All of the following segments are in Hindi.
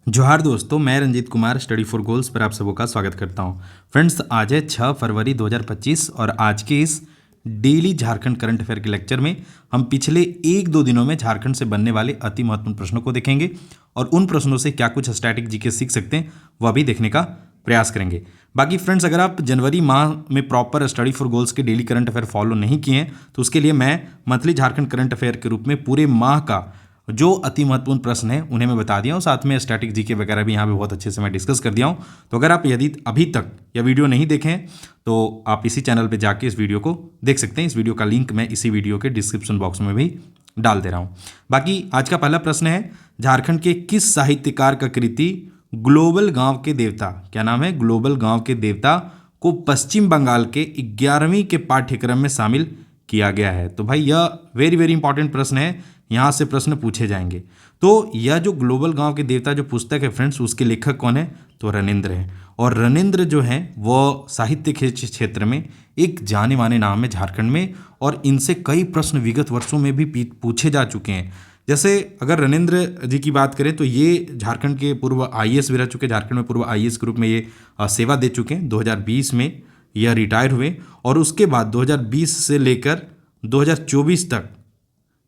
जोहार दोस्तों, मैं Ranjeet Kumar study for goals पर आप सबों का स्वागत करता हूं। फ्रेंड्स, आज है 6 फरवरी 2025 और आज के इस डेली झारखंड करंट अफेयर के लेक्चर में हम पिछले 1-2 दिनों में झारखंड से बनने वाले अति महत्वपूर्ण प्रश्नों को देखेंगे और उन प्रश्नों से क्या कुछ स्टैटिक जीके सीख सकते हैं वह भी देखने का प्रयास करेंगे। बाकी फ्रेंड्स, अगर आप जनवरी माह में प्रॉपर स्टडी फॉर गोल्स के डेली करंट अफेयर फॉलो नहीं किए हैं तो उसके लिए मैं मंथली झारखंड करंट अफेयर के रूप में पूरे माह का जो अति महत्वपूर्ण प्रश्न है उन्हें मैं बता दिया हूँ, साथ में स्टैटिक जीके वगैरह भी यहाँ पे बहुत अच्छे से मैं डिस्कस कर दिया हूँ। तो अगर आप यदि अभी तक यह वीडियो नहीं देखें तो आप इसी चैनल पे जाके इस वीडियो को देख सकते हैं। इस वीडियो का लिंक मैं इसी वीडियो के डिस्क्रिप्शन बॉक्स में भी डाल दे रहा हूँ। बाकी आज का पहला प्रश्न है, झारखंड के किस साहित्यकार का कृति ग्लोबल गांव के देवता, क्या नाम है, ग्लोबल गांव के देवता को पश्चिम बंगाल के 11वीं के पाठ्यक्रम में शामिल किया गया है? तो भाई यह वेरी वेरी इंपॉर्टेंट प्रश्न है, यहाँ से प्रश्न पूछे जाएंगे। तो यह जो ग्लोबल गांव के देवता जो पुस्तक है फ्रेंड्स, उसके लेखक कौन है? तो रनिंद्र हैं। और रनिंद्र जो हैं वो साहित्य के क्षेत्र में एक जाने माने नाम है झारखंड में, और इनसे कई प्रश्न विगत वर्षों में भी पूछे जा चुके हैं। जैसे अगर रनिंद्र जी की बात करें तो ये झारखंड के पूर्व आईएएस भी रह चुके, झारखंड में पूर्व आईएएस के रूप में ये सेवा दे चुके हैं। 2020 में यह रिटायर हुए और उसके बाद 2020 से लेकर 2024 तक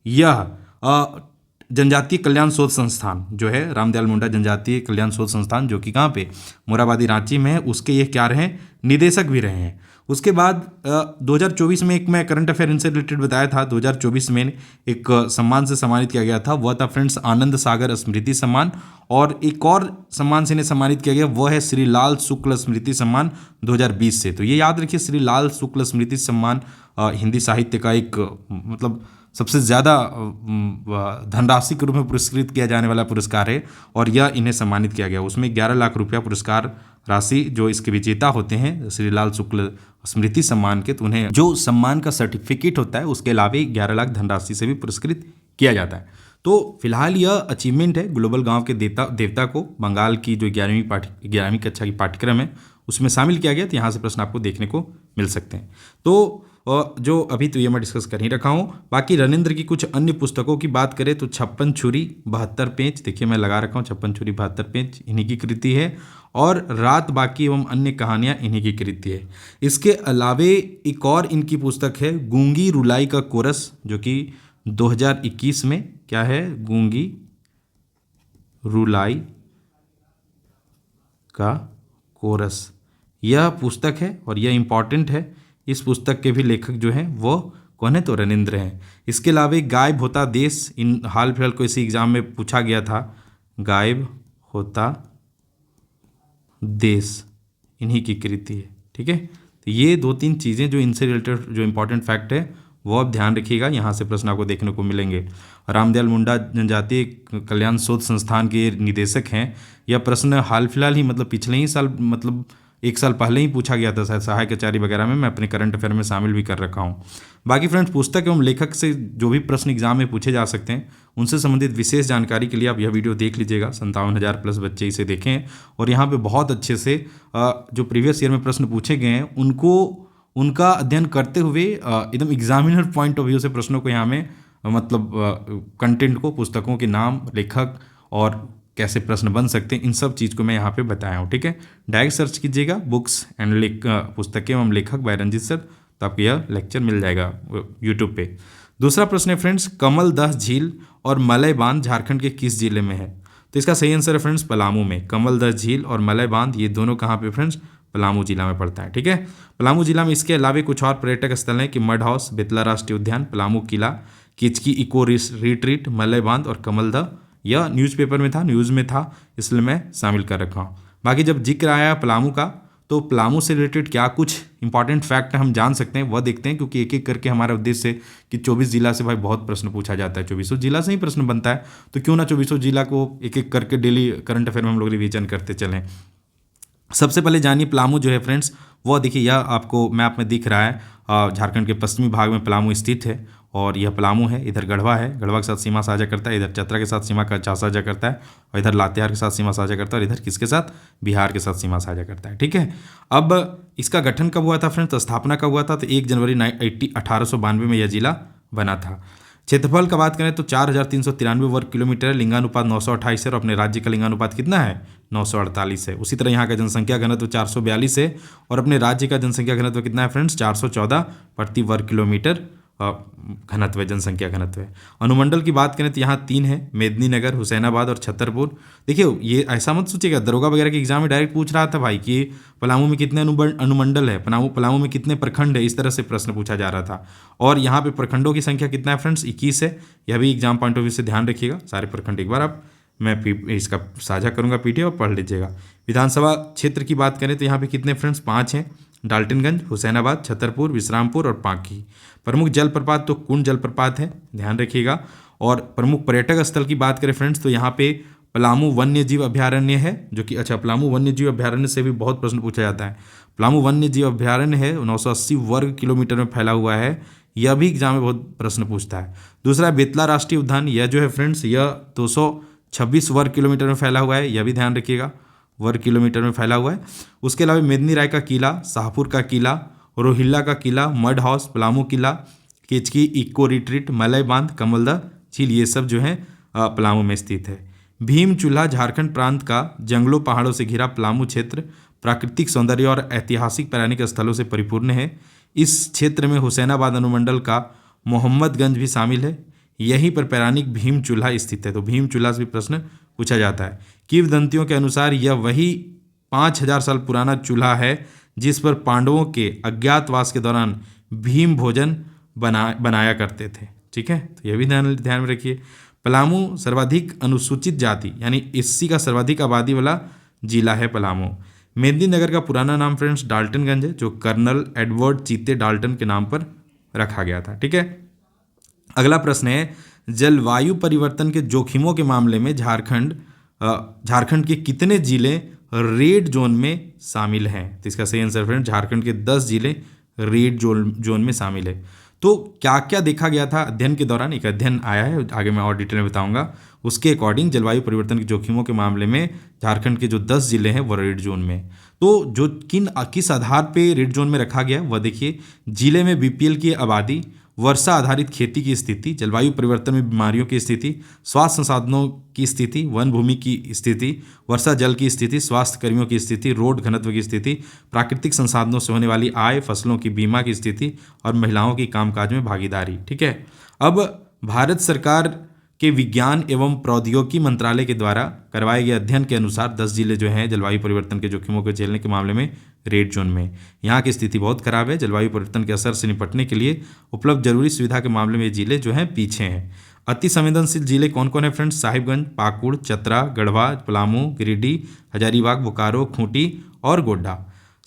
यह जनजातीय कल्याण शोध संस्थान जो है, रामदयाल मुंडा जनजातीय कल्याण शोध संस्थान, जो कि कहाँ पे, मोराबादी रांची में है, उसके ये क्या रहे, निदेशक भी रहे हैं। उसके बाद 2024 में एक मैं करंट अफेयर इनसे रिलेटेड बताया था, 2024 में एक सम्मान से सम्मानित किया गया था, वह था फ्रेंड्स आनंद सागर स्मृति सम्मान। और एक और सम्मान से इन्हें सम्मानित किया गया, वह है श्री लाल शुक्ल स्मृति सम्मान 2020 से। तो ये याद रखिए, श्री लाल शुक्ल स्मृति सम्मान हिंदी साहित्य का एक मतलब सबसे ज़्यादा धनराशि के रूप में पुरस्कृत किया जाने वाला पुरस्कार है और यह इन्हें सम्मानित किया गया। उसमें 11 लाख रुपया पुरस्कार राशि जो इसके विजेता होते हैं श्री लाल शुक्ल स्मृति सम्मान के, तो उन्हें जो सम्मान का सर्टिफिकेट होता है उसके अलावा 11 लाख धनराशि से भी पुरस्कृत किया जाता है। तो फिलहाल यह अचीवमेंट है, ग्लोबल गांव के देवता को बंगाल की जो 11वीं कक्षा की पाठ्यक्रम है उसमें शामिल किया गया। तो यहाँ से प्रश्न आपको देखने को मिल सकते हैं। तो जो अभी तो ये मैं डिस्कस कर ही रखा हूँ। बाकी रनिंद्र की कुछ अन्य पुस्तकों की बात करें तो 56 छुरी 72 पेंच, देखिए मैं लगा रखा हूँ 56 छुरी 72 पेंच इन्हीं की कृति है, और रात बाकी एवं अन्य कहानियाँ इन्हीं की कृति है। इसके अलावे एक और इनकी पुस्तक है गूंगी रुलाई का कोरस, जो कि 2021 में क्या है, गूंगी रुलाई का कोरस, यह पुस्तक है और यह इंपॉर्टेंट है। इस पुस्तक के भी लेखक जो हैं वो कौन है, तो रनिंद्र हैं। इसके अलावा गायब होता देश, इन हाल फिलहाल को इसी एग्जाम में पूछा गया था, गायब होता देश इन्हीं की कृति है। ठीक है, तो ये 2-3 चीज़ें जो इनसे रिलेटेड जो इंपॉर्टेंट फैक्ट है वो आप ध्यान रखिएगा, यहाँ से प्रश्न आपको देखने को मिलेंगे। रामदयाल मुंडा जनजातीय कल्याण शोध संस्थान के निदेशक हैं। यह प्रश्न हाल फिलहाल ही मतलब पिछले ही साल मतलब 1 साल पहले ही पूछा गया था शायद, सहायक आचार्य वगैरह में मैं अपने करंट अफेयर में शामिल भी कर रखा हूँ। बाकी फ्रेंड्स, पुस्तक एवं लेखक से जो भी प्रश्न एग्जाम में पूछे जा सकते हैं उनसे संबंधित विशेष जानकारी के लिए आप यह वीडियो देख लीजिएगा। 57,000 प्लस बच्चे इसे देखें हैं और यहाँ पे बहुत अच्छे से जो प्रीवियस ईयर में प्रश्न पूछे गए हैं उनका अध्ययन करते हुए एकदम एग्जामिनर पॉइंट ऑफ व्यू से प्रश्नों को यहाँ में मतलब कंटेंट को, पुस्तकों के नाम, लेखक और कैसे प्रश्न बन सकते हैं, इन सब चीज़ को मैं यहाँ पे बताया हूँ। ठीक है, डायरेक्ट सर्च कीजिएगा बुक्स एंड पुस्तकें एवं लेखक बाय रंजीत सर, तो आपको यह लेक्चर मिल जाएगा यूट्यूब पे। दूसरा प्रश्न है फ्रेंड्स, कमल दह झील और मलय बांध झारखंड के किस जिले में है? तो इसका सही आंसर है फ्रेंड्स पलामू में। कमल दह झील और मलय बांध ये दोनों कहाँ पे फ्रेंड्स? पलामू जिला में पड़ता है। ठीक है, पलामू जिला में इसके अलावा कुछ और पर्यटक स्थल हैं कि मड हाउस, बेतला राष्ट्रीय उद्यान, पलामू किला, किचकी इको रिट्रीट, मलय बांध और कमल दह। यह न्यूज़पेपर में था, न्यूज़ में था, इसलिए मैं शामिल कर रखा हूँ। बाकी जब जिक्र आया पलामू का तो पलामू से रिलेटेड क्या कुछ इंपॉर्टेंट फैक्ट हम जान सकते हैं वह देखते हैं, क्योंकि एक एक करके हमारा उद्देश्य है कि 24 जिला से भाई बहुत प्रश्न पूछा जाता है, 24 जिला से ही प्रश्न बनता है, तो क्यों ना 24 जिला को एक एक करके डेली करंट अफेयर में हम लोग रिवीजन करते चलें। सबसे पहले जानिए पलामू जो है फ्रेंड्स, वो देखिए यह आपको मैप में दिख रहा है, झारखंड के पश्चिमी भाग में पलामू स्थित है और यह पलामू है। इधर गढ़वा है, गढ़वा के साथ सीमा साझा करता है, इधर चतरा के साथ सीमा का साझा करता है, और इधर लातेहार के साथ सीमा साझा करता है, और इधर किसके साथ? बिहार के साथ सीमा साझा करता है। ठीक है, अब इसका गठन कब हुआ था फ्रेंड्स, स्थापना कब हुआ था? तो 1 जनवरी 1892 में यह जिला बना था। क्षेत्रफल का बात करें तो 4,393 वर्ग किलोमीटर है, लिंगानुपात 928 है और अपने राज्य का लिंगानुपात कितना है 948 है। उसी तरह यहाँ का जनसंख्या घनत्व 442 है और अपने राज्य का जनसंख्या घनत्व कितना है फ्रेंड्स 414 प्रति वर्ग किलोमीटर घनत्व है, जनसंख्या घनत्व है। अनुमंडल की बात करें तो यहाँ 3 है, मेदिनीनगर, हुसैनाबाद और छतरपुर। देखिए ये ऐसा मत सोचिएगा, दरोगा वगैरह के एग्जाम में डायरेक्ट पूछ रहा था भाई कि पलामू में कितने अनुमंडल है, पलामू में कितने प्रखंड है, इस तरह से प्रश्न पूछा जा रहा था। और यहाँ पे प्रखंडों की संख्या कितना है फ्रेंड्स 21 है। यह भी एग्जाम पॉइंट ऑफ व्यू से ध्यान रखिएगा। सारे प्रखंड एक बार आप मैं इसका साझा करूँगा पीडीएफ और पढ़ लीजिएगा। विधानसभा क्षेत्र की बात करें तो यहाँ पे कितने फ्रेंड्स 5 हैं, डाल्टनगंज, हुसैनाबाद, छतरपुर, विश्रामपुर और पांकी। प्रमुख जलप्रपात तो कुंड जलप्रपात है, ध्यान रखिएगा। और प्रमुख पर्यटक स्थल की बात करें फ्रेंड्स तो यहाँ पे पलामू वन्य जीव अभ्यारण्य है, जो कि पलामू वन्य जीव अभ्यारण्य से भी बहुत प्रश्न पूछा जाता है। पलामू वन्य जीव अभ्यारण्य है, 980 वर्ग किलोमीटर में फैला हुआ है। यह भी एग्जाम में बहुत प्रश्न पूछता है। दूसरा बेतला राष्ट्रीय उद्यान, यह जो है फ्रेंड्स यह 226 वर्ग किलोमीटर में फैला हुआ है, यह भी ध्यान रखिएगा, वर्ग किलोमीटर में फैला हुआ है। उसके अलावा मेदिनी राय का किला, शाहपुर का किला, रोहिल्ला का किला, मड हाउस, पलामू किला, केचकी इको रिट्रीट, मलय बांध, कमलदा झील, ये सब जो है पलामू में स्थित है। भीम चूल्हा झारखंड प्रांत का जंगलों पहाड़ों से घिरा पलामू क्षेत्र प्राकृतिक सौंदर्य और ऐतिहासिक पौराणिक स्थलों से परिपूर्ण है। इस क्षेत्र में हुसैनाबाद अनुमंडल का मोहम्मदगंज भी शामिल है। यहीं पर पौराणिक भीम चूल्हा स्थित है, तो भीम चूल्हा से भी प्रश्न पूछा जाता है। किंवदंतियों के अनुसार यह वही 5000 साल पुराना चूल्हा है जिस पर पांडवों के अज्ञातवास के दौरान भीम भोजन बनाया करते थे। ठीक है, तो यह भी ध्यान में रखिए। पलामू सर्वाधिक अनुसूचित जाति यानी एससी का सर्वाधिक आबादी वाला जिला है पलामू। मेदिनीनगर का पुराना नाम फ्रेंड्स डाल्टनगंज है, जो कर्नल एडवर्ड चीते डाल्टन के नाम पर रखा गया था। ठीक है, अगला प्रश्न है जलवायु परिवर्तन के जोखिमों के मामले में झारखंड के कितने जिले रेड जोन में शामिल हैं। तो इसका सही आंसर फ्रेंड झारखंड के 10 जिले रेड जोन में शामिल है। तो क्या क्या देखा गया था अध्ययन के दौरान, एक अध्ययन आया है, आगे मैं और डिटेल में बताऊंगा। उसके अकॉर्डिंग जलवायु परिवर्तन के जोखिमों के मामले में झारखंड के जो 10 जिले हैं वो रेड जोन में। तो जो किस आधार पे रेड जोन में रखा गया वह देखिए, जिले में बीपीएल की आबादी, वर्षा आधारित खेती की स्थिति, जलवायु परिवर्तन में बीमारियों की स्थिति, स्वास्थ्य संसाधनों की स्थिति, वन भूमि की स्थिति, वर्षा जल की स्थिति, स्वास्थ्य कर्मियों की स्थिति, रोड घनत्व की स्थिति, प्राकृतिक संसाधनों से होने वाली आय, फसलों की बीमा की स्थिति और महिलाओं की कामकाज में भागीदारी। ठीक है, अब भारत सरकार के विज्ञान एवं प्रौद्योगिकी मंत्रालय के द्वारा करवाए गए अध्ययन के अनुसार 10 जिले जो हैं जलवायु परिवर्तन के जोखिमों को झेलने के मामले में रेड जोन में। यहाँ की स्थिति बहुत खराब है। जलवायु परिवर्तन के असर से निपटने के लिए उपलब्ध जरूरी सुविधा के मामले में ये जिले जो हैं पीछे हैं। अति संवेदनशील जिले कौन कौन है फ्रेंड्स? साहिबगंज, पाकुड़, चतरा, गढ़वा, पलामू, गिरिडीह, हजारीबाग, बोकारो, खूंटी और गोड्डा।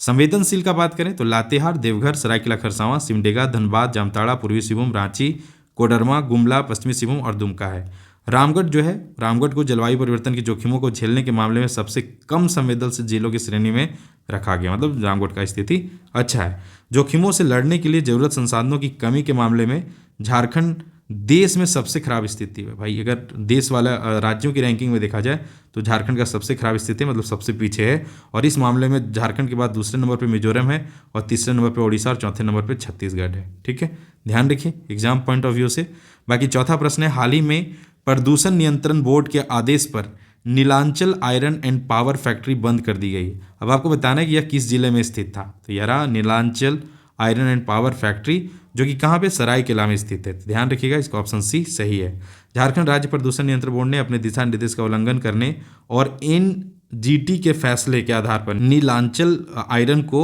संवेदनशील का बात करें तो लातेहार, देवघर, सरायकेला खरसावां, सिमडेगा, धनबाद, जामताड़ा, पूर्वी सिंहभूम, रांची, कोडरमा, गुमला, पश्चिमी सिंहभूम और दुमका है। रामगढ़ जो है, रामगढ़ को जलवायु परिवर्तन के जोखिमों को झेलने के मामले में सबसे कम संवेदनशील जिलों की श्रेणी में रखा गया, मतलब रामगढ़ का स्थिति अच्छा है। जोखिमों से लड़ने के लिए जरूरत संसाधनों की कमी के मामले में झारखंड देश में सबसे खराब स्थिति है। भाई अगर देश वाला राज्यों की रैंकिंग में देखा जाए तो झारखंड का सबसे खराब स्थिति मतलब सबसे पीछे है। और इस मामले में झारखंड के बाद दूसरे नंबर पे मिजोरम है और तीसरे नंबर पे ओडिशा और चौथे नंबर पे छत्तीसगढ़ है। ठीक है, ध्यान रखिए एग्जाम पॉइंट ऑफ व्यू से। बाकी चौथा प्रश्न है, हाल ही में प्रदूषण नियंत्रण बोर्ड के आदेश पर Nilanchal iron and power factory बंद कर दी गई। अब आपको बताना है कि यह किस जिले में स्थित था। तो यह रहा Nilanchal iron and power factory, जो कि कहाँ पे? सरायकेला में स्थित है। ध्यान रखिएगा, इसका ऑप्शन सी सही है। झारखंड राज्य प्रदूषण नियंत्रण बोर्ड ने अपने दिशा निर्देश का उल्लंघन करने और एनजीटी के फैसले के आधार पर नीलांचल आयरन को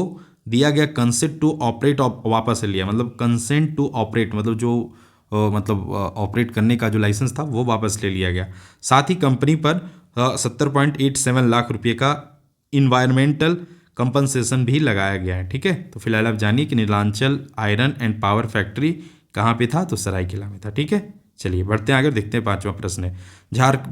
दिया गया कंसेंट टू ऑपरेट वापस ले लिया। मतलब कंसेंट टू ऑपरेट मतलब जो ऑपरेट करने का जो लाइसेंस था वो वापस ले लिया गया। साथ ही कंपनी पर 70.87 लाख रुपये का इन्वायरमेंटल कंपनसेशन भी लगाया गया है। ठीक है, तो फिलहाल आप जानिए कि Nilanchal iron and power factory कहाँ पे था? तो सरायकेला में था। ठीक है, चलिए बढ़ते हैं आगे, देखते हैं पांचवा प्रश्न है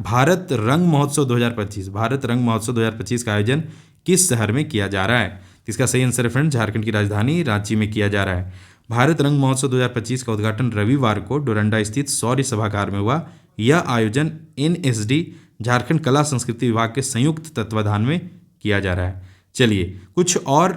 भारत रंग महोत्सव 2025। भारत रंग महोत्सव 2025 का आयोजन किस शहर में किया जा रहा है? इसका सही आंसर है फ्रेंड झारखंड की राजधानी रांची में किया जा रहा है। भारत रंग महोत्सव 2025 का उद्घाटन रविवार को डोरंडा स्थित शौर्य सभागार में हुआ। यह आयोजन एनएसडी झारखंड कला संस्कृति विभाग के संयुक्त तत्वाधान में किया जा रहा है। चलिए कुछ और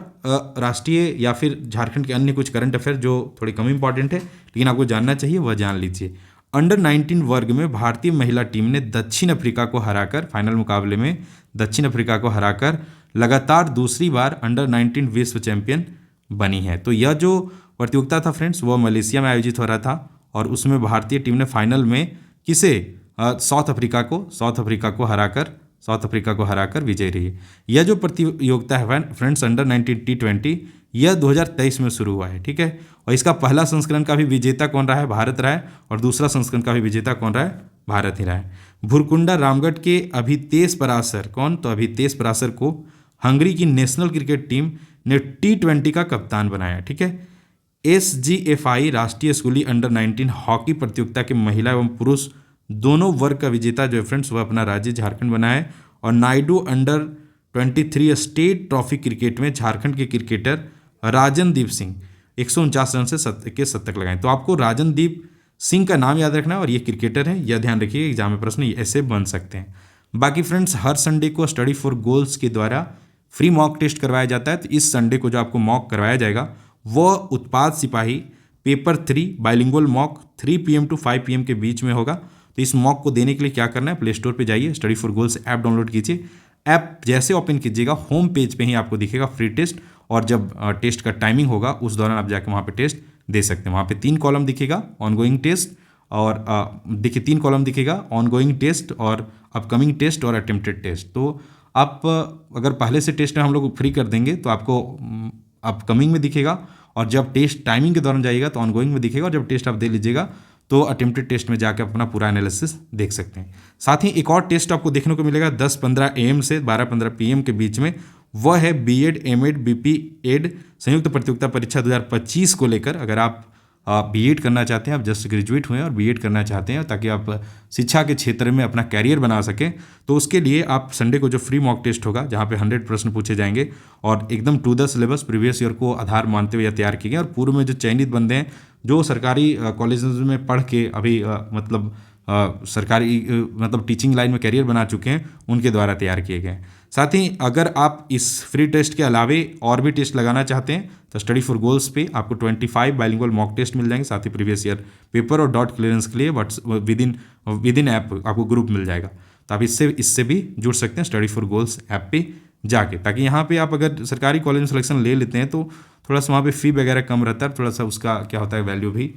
राष्ट्रीय या फिर झारखंड के अन्य कुछ करंट अफेयर जो थोड़े कम इंपॉर्टेंट है लेकिन आपको जानना चाहिए वह जान लीजिए। अंडर 19 वर्ग में भारतीय महिला टीम ने दक्षिण अफ्रीका को हराकर फाइनल मुकाबले में दक्षिण अफ्रीका को हराकर लगातार दूसरी बार अंडर 19 विश्व चैंपियन बनी है। तो यह जो प्रतियोगिता था फ्रेंड्स वह मलेशिया में आयोजित हो रहा था और उसमें भारतीय टीम ने फाइनल में किसे साउथ अफ्रीका को हराकर विजयी रही। यह जो प्रतियोगिता है फ्रेंड्स अंडर 19 T20 यह 2023 में शुरू हुआ है, ठीक है। और इसका पहला संस्करण का भी विजेता कौन रहा है? भारत रहा है। और दूसरा संस्करण का भी विजेता कौन रहा है? भारत ही रहा है। भुरकुंडा रामगढ़ के अभितेश पराशर कौन? तो अभितेश पराशर को हंगरी की नेशनल क्रिकेट टीम ने T20 का कप्तान बनाया, ठीक है। SGFI राष्ट्रीय स्कूली अंडर 19 हॉकी प्रतियोगिता के महिला एवं पुरुष दोनों वर्ग का विजेता जो है फ्रेंड्स वह अपना राज्य झारखंड बना है। और Naidu under 23 state trophy cricket में झारखंड के क्रिकेटर राजनदीप सिंह 149 रन से शतक लगाए। तो आपको राजनदीप सिंह का नाम याद रखना है और ये क्रिकेटर है, यह ध्यान रखिए, एग्जाम में प्रश्न ऐसे बन सकते हैं। बाकी फ्रेंड्स हर संडे को स्टडी फॉर गोल्स के द्वारा फ्री मॉक टेस्ट करवाया जाता है। तो इस संडे को जो आपको मॉक करवाया जाएगा वह उत्पाद सिपाही paper 3 bilingual mock 3 PM to 5 PM के बीच में होगा। तो इस मॉक को देने के लिए क्या करना है? प्ले स्टोर पर जाइए, study for goals app download कीजिए। ऐप जैसे ओपन कीजिएगा होम पेज पे ही आपको दिखेगा फ्री टेस्ट, और जब टेस्ट का टाइमिंग होगा उस दौरान आप जाकर वहाँ पे टेस्ट दे सकते हैं। वहाँ पे 3 कॉलम दिखेगा, ऑनगोइंग टेस्ट और देखिए 3 कॉलम दिखेगा, ऑनगोइंग टेस्ट और अपकमिंग टेस्ट और अटेम्प्टेड टेस्ट। तो आप अगर पहले से टेस्ट हम लोग फ्री कर देंगे तो आपको अपकमिंग में दिखेगा, और जब टेस्ट टाइमिंग के दौरान जाइएगा तो ऑनगोइंग में दिखेगा, और जब टेस्ट आप दे लीजिएगा तो अटेम्प्टेड टेस्ट में जाकर अपना पूरा एनालिसिस देख सकते हैं। साथ ही एक और टेस्ट आपको देखने को मिलेगा 10-15 AM से 12-15 PM के बीच में, वह है B.Ed, M.Ed, BP.Ed संयुक्त प्रतियोगिता परीक्षा 2025 को लेकर। अगर आप B.Ed करना चाहते हैं, आप जस्ट ग्रेजुएट हुए हैं और B.Ed करना चाहते हैं ताकि आप शिक्षा के क्षेत्र में अपना कैरियर बना सकें, तो उसके लिए आप संडे को जो फ्री मॉक टेस्ट होगा जहाँ पे 100 प्रश्न पूछे जाएंगे और एकदम to the syllabus previous year को आधार मानते हुए तैयार किए गए, और पूर्व में जो चयनित बंदे हैं जो सरकारी कॉलेज में पढ़ के अभी सरकारी टीचिंग लाइन में करियर बना चुके हैं, उनके द्वारा तैयार किए गए। साथ ही अगर आप इस फ्री टेस्ट के अलावे और भी टेस्ट लगाना चाहते हैं तो स्टडी फॉर गोल्स पे आपको 25 बाइलिंगुअल मॉक टेस्ट मिल जाएंगे, साथ ही प्रीवियस ईयर पेपर और डॉट क्लियरेंस के लिए विद इन ऐप आपको ग्रुप मिल जाएगा। तो आप इससे भी जुड़ सकते हैं स्टडी फॉर गोल्स ऐप पे जाके, ताकि यहाँ पे आप अगर सरकारी कॉलेज में सिलेक्शन ले लेते हैं तो थोड़ा सा वहाँ पे फ़ी वगैरह कम रहता है, थोड़ा सा उसका क्या होता है वैल्यू भी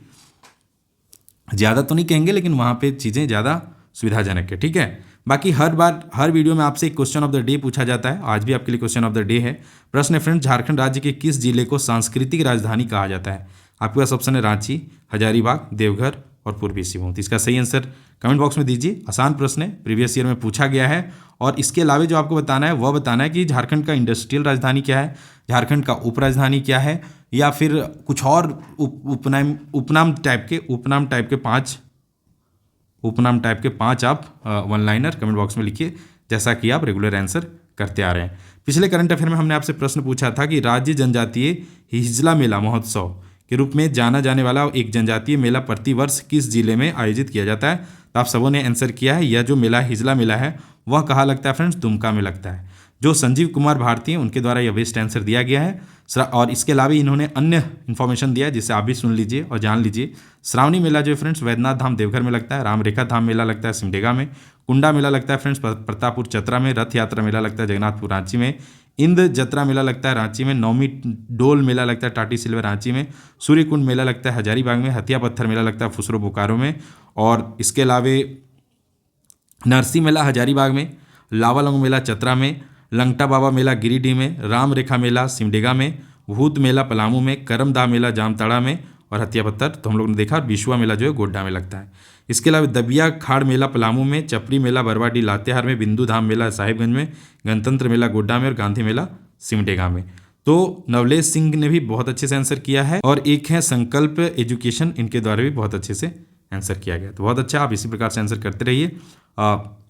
ज़्यादा तो नहीं कहेंगे, लेकिन वहाँ पे चीज़ें ज़्यादा सुविधाजनक है, ठीक है। बाकी हर वीडियो में आपसे एक क्वेश्चन ऑफ द डे पूछा जाता है। आज भी आपके लिए क्वेश्चन ऑफ द डे है। प्रश्न है फ्रेंड्स, झारखंड राज्य के किस जिले को सांस्कृतिक राजधानी कहा जाता है? आपके पास ऑप्शन है रांची, हजारीबाग, देवघर और पूर्वी सिंहभूम। इसका सही आंसर कमेंट बॉक्स में दीजिए। आसान प्रश्न है, प्रीवियस ईयर में पूछा गया है। और इसके अलावा जो आपको बताना है वह बताना है कि झारखंड का इंडस्ट्रियल राजधानी क्या है, झारखंड का उपराजधानी क्या है, या फिर कुछ और उपनाम टाइप के पाँच आप वन लाइनर कमेंट बॉक्स में लिखिए, जैसा कि आप रेगुलर आंसर करते आ रहे हैं। पिछले करंट अफेयर में हमने आपसे प्रश्न पूछा था कि राज्य जनजातीय हिजला मेला महोत्सव के रूप में जाना जाने वाला एक जनजातीय मेला प्रतिवर्ष किस जिले में आयोजित किया जाता है? तो आप सबों ने आंसर किया है। यह जो मेला हिजला मेला है वह कहाँ लगता है फ्रेंड्स? दुमका में लगता है। जो संजीव कुमार भारती हैं उनके द्वारा यह बेस्ट आंसर दिया गया है। और इसके अलावा इन्होंने अन्य इन्फॉर्मेशन दिया है जिसे आप भी सुन लीजिए और जान लीजिए। श्रावणी मेला जो है फ्रेंड्स वैद्यनाथ धाम देवघर में लगता है, रामरेखा धाम मेला लगता है सिमडेगा में, कुंडा मेला लगता है फ्रेंड्स प्रतापपुर चतरा में, रथ यात्रा मेला लगता है जगन्नाथपुर रांची में, इंद जत्रा मेला लगता है रांची में, नौमी डोल मेला लगता है टाटी सिल्वर रांची में, सूर्यकुंड मेला लगता है हजारीबाग में, हथिया पत्थर मेला लगता है फुसरो बोकारो में, और इसके अलावा नरसी मेला हजारीबाग में, लावालंग मेला चतरा में, लंगटा बाबा मेला गिरिडीह में, राम रेखा मेला सिमडेगा में, भूत मेला पलामू में, करमदा मेला जामताड़ा में, और हथिया पत्थर तो हम लोगों ने देखा, बिशुआ मेला जो है गोड्डा में लगता है। इसके अलावा दबिया खाड़ मेला पलामू में, चपरी मेला बरवाडी लातेहार में, बिंदु धाम मेला साहिबगंज में, गणतंत्र मेला गोड्डा में और गांधी मेला सिमडेगा में। तो नवलेश सिंह ने भी बहुत अच्छे से आंसर किया है, और एक है संकल्प एजुकेशन, इनके द्वारा भी बहुत अच्छे से आंसर किया गया। तो बहुत अच्छा, आप इसी प्रकार से आंसर करते रहिए।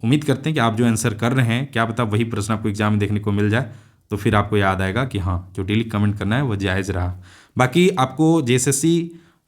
उम्मीद करते हैं कि आप जो आंसर कर रहे हैं क्या पता वही प्रश्न आपको एग्जाम में देखने को मिल जाए, तो फिर आपको याद आएगा कि हाँ जो डेली कमेंट करना है वो जायज़ रहा। बाकी आपको JSSC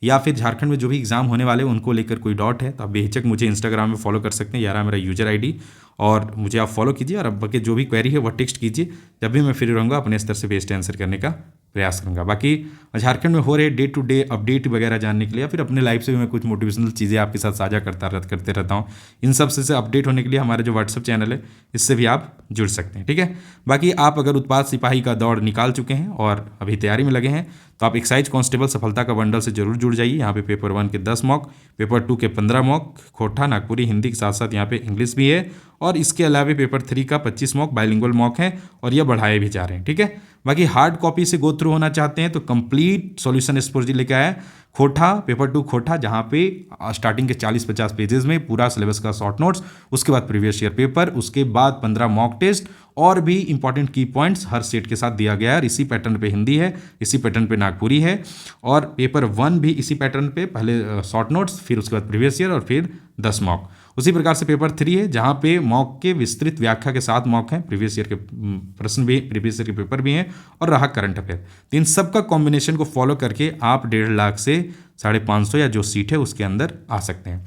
या फिर झारखंड में जो भी एग्जाम होने वाले हैं उनको लेकर कोई डाउट है तो आप बेहिचक मुझे इंस्टाग्राम में फॉलो कर सकते हैं, यार मेरा यूजर ID, और मुझे आप फॉलो कीजिए और अब के जो भी क्वेरी है वह टेक्स्ट कीजिए। जब भी मैं फ्री रहूँगा अपने स्तर से बेस्ट आंसर करने का प्रयास करूँगा। बाकी झारखंड में हो रहे डे टू डे अपडेट वगैरह जानने के लिए या फिर अपने लाइफ से भी मैं कुछ मोटिवेशनल चीज़ें आपके साथ साझा करते रहता हूँ। इन सब से अपडेट होने के लिए हमारा जो व्हाट्सअप चैनल है इससे भी आप जुड़ सकते हैं, ठीक है। बाकी आप अगर उत्पाद सिपाही का दौड़ निकाल चुके हैं और अभी तैयारी में लगे हैं तो आप एक्साइज कांस्टेबल सफलता का बंडल से जरूर जुड़ जाइए। यहाँ पे पेपर 1 के 10 मॉक, पेपर 2 के 15 मॉक, खोटा नागपुरी हिंदी के साथ साथ यहाँ पे इंग्लिश भी है और इसके अलावा पेपर 3 का 25 मॉक बाइलिंगुअल मॉक है और ये बढ़ाए भी जा रहे हैं, ठीक है। बाकी हार्ड कॉपी से गो थ्रू होना चाहते हैं तो कंप्लीट सॉल्यूशन स्पोर्ट जी लेके आया खोटा, पेपर 2 खोटा, जहाँ पे स्टार्टिंग के 40-50 पेजेस में पूरा सिलेबस का शॉर्ट नोट्स, उसके बाद प्रीवियस ईयर पेपर, उसके बाद 15 मॉक टेस्ट और भी इंपॉर्टेंट की पॉइंट्स हर सेट के साथ दिया गया है। इसी पैटर्न पे हिंदी है, इसी पैटर्न पे नागपुरी है और पेपर 1 भी इसी पैटर्न पे, पहले शॉर्ट नोट्स, फिर उसके बाद प्रीवियस ईयर और फिर 10 मॉक। उसी प्रकार से पेपर 3 है जहाँ पे मॉक के विस्तृत व्याख्या के साथ मॉक हैं, प्रीवियस ईयर के प्रश्न भी, प्रीवियस ईयर के पेपर भी हैं और रहा करंट अफेयर। तो इन सब का कॉम्बिनेशन को फॉलो करके आप 1.5 लाख से 550 या जो सीट है उसके अंदर आ सकते हैं।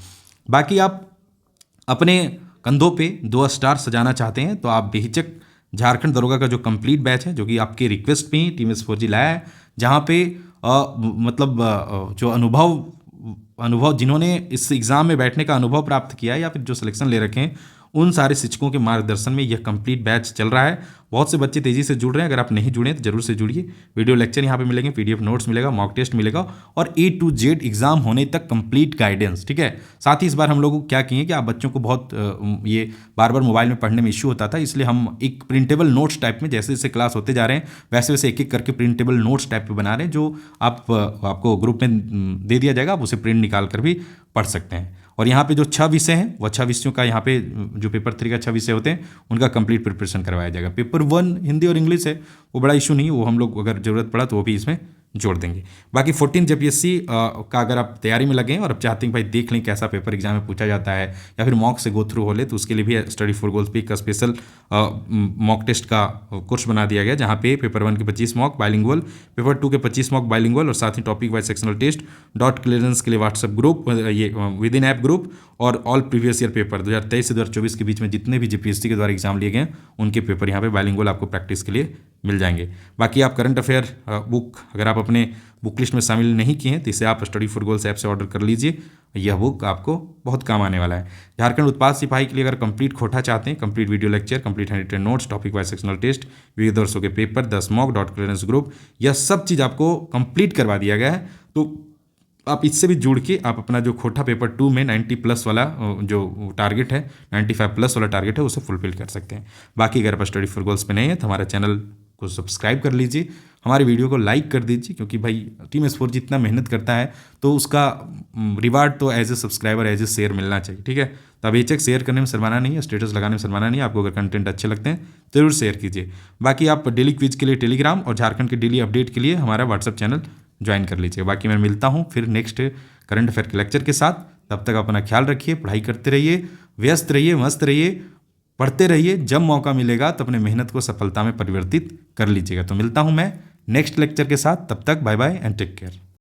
बाकी आप अपने कंधों पे 2 स्टार सजाना चाहते हैं तो आप बेहिचक झारखंड दरोगा का जो कंप्लीट बैच है, जो कि आपकी रिक्वेस्ट पे टीम S4G लाया है, जहाँ पे जो अनुभव जिन्होंने इस एग्ज़ाम में बैठने का अनुभव प्राप्त किया है या फिर जो सिलेक्शन ले रखे हैं उन सारे शिक्षकों के मार्गदर्शन में यह कंप्लीट बैच चल रहा है। बहुत से बच्चे तेज़ी से जुड़ रहे हैं, अगर आप नहीं जुड़े तो जरूर से जुड़िए। वीडियो लेक्चर यहाँ पे मिलेंगे, PDF नोट्स मिलेगा, मॉक टेस्ट मिलेगा और A to Z एग्जाम होने तक कंप्लीट गाइडेंस, ठीक है। साथ ही इस बार हम लोग क्या किए कि आप बच्चों को बहुत ये बार बार मोबाइल में पढ़ने में इश्यू होता था, इसलिए हम एक प्रिंटेबल नोट्स टाइप में, जैसे जैसे क्लास होते जा रहे हैं वैसे वैसे एक एक करके प्रिंटेबल नोट्स टाइप पे बना रहे हैं, जो आपको ग्रुप में दे दिया जाएगा, आप उसे प्रिंट निकाल कर भी पढ़ सकते हैं। और यहाँ पे जो 6 विषय हैं वो 6 विषयों का, यहाँ पे जो पेपर 3 का 6 विषय होते हैं उनका कंप्लीट प्रिपरेशन करवाया जाएगा। पेपर 1 हिंदी और इंग्लिश है, वो बड़ा इशू नहीं है, वो हम लोग अगर ज़रूरत पड़ा तो वो भी इसमें जोड़ देंगे। बाकी 14 JPSC का अगर आप तैयारी में लगे और आप चाहते हैं भाई देख लें कैसा पेपर एग्जाम में पूछा जाता है या फिर मॉक से गो थ्रू हो ले, तो उसके लिए भी स्टडी फॉर गोल्स पे का स्पेशल मॉक टेस्ट का कोर्स बना दिया गया, जहाँ पे पेपर 1 के 25 मॉक बाइलिंगुअल, पेपर 2 के 25 मॉक बाइलिंगुअल और साथ ही topic wise sectional test, dot clearance के लिए व्हाट्सएप ग्रुप, ये विद इन ऐप ग्रुप और ऑल प्रीवियस ईयर पेपर 2023 से 2024 के बीच में जितने भी JPSC के द्वारा एग्जाम लिए गए उनके पेपर यहाँ पे बाइलिंगुअल आपको प्रैक्टिस के लिए मिल जाएंगे। बाकी आप करंट अफेयर बुक अगर आप अपने बुक लिस्ट में शामिल नहीं किए हैं तो इसे आप स्टडी फॉर गोल्स ऐप से ऑर्डर कर लीजिए, यह बुक आपको बहुत काम आने वाला है। झारखंड उत्पाद सिपाही के लिए अगर कंप्लीट खोटा चाहते हैं, complete video lecture, complete handwritten notes, topic wise sectional test, विविध वर्षों के paper, 10 mock, doubt clearance group, यह सब चीज़ आपको कंप्लीट करवा दिया गया है। तो आप इससे भी जुड़ के आप अपना जो खोटा पेपर 2 में 90+ वाला जो टारगेट है, 95+ वाला टारगेट है, उसे फुलफिल कर सकते हैं। बाकी अगर आप स्टडी फॉर गोल्स पे नहीं है तो हमारे चैनल को सब्सक्राइब कर लीजिए, हमारे वीडियो को लाइक कर दीजिए, क्योंकि भाई टीम S4G इतना मेहनत करता है तो उसका रिवार्ड तो as a subscriber, as a share मिलना चाहिए, ठीक है। तो अब बेचक शेयर करने में शर्माना नहीं है, स्टेटस लगाने में शर्माना नहीं है। आपको अगर कंटेंट अच्छे लगते हैं तो जरूर शेयर कीजिए। बाकी आप डेली क्विज के लिए टेलीग्राम और झारखंड के डेली अपडेट के लिए हमारा व्हाट्सअप चैनल ज्वाइन कर लीजिए। बाकी मैं मिलता हूँ फिर नेक्स्ट करंट अफेयर के लेक्चर के साथ। तब तक अपना ख्याल रखिए, पढ़ाई करते रहिए, व्यस्त रहिए, मस्त रहिए, पढ़ते रहिए। जब मौका मिलेगा तो अपने मेहनत को सफलता में परिवर्तित कर लीजिएगा। तो मिलता हूँ मैं नेक्स्ट लेक्चर के साथ, तब तक bye bye and take care.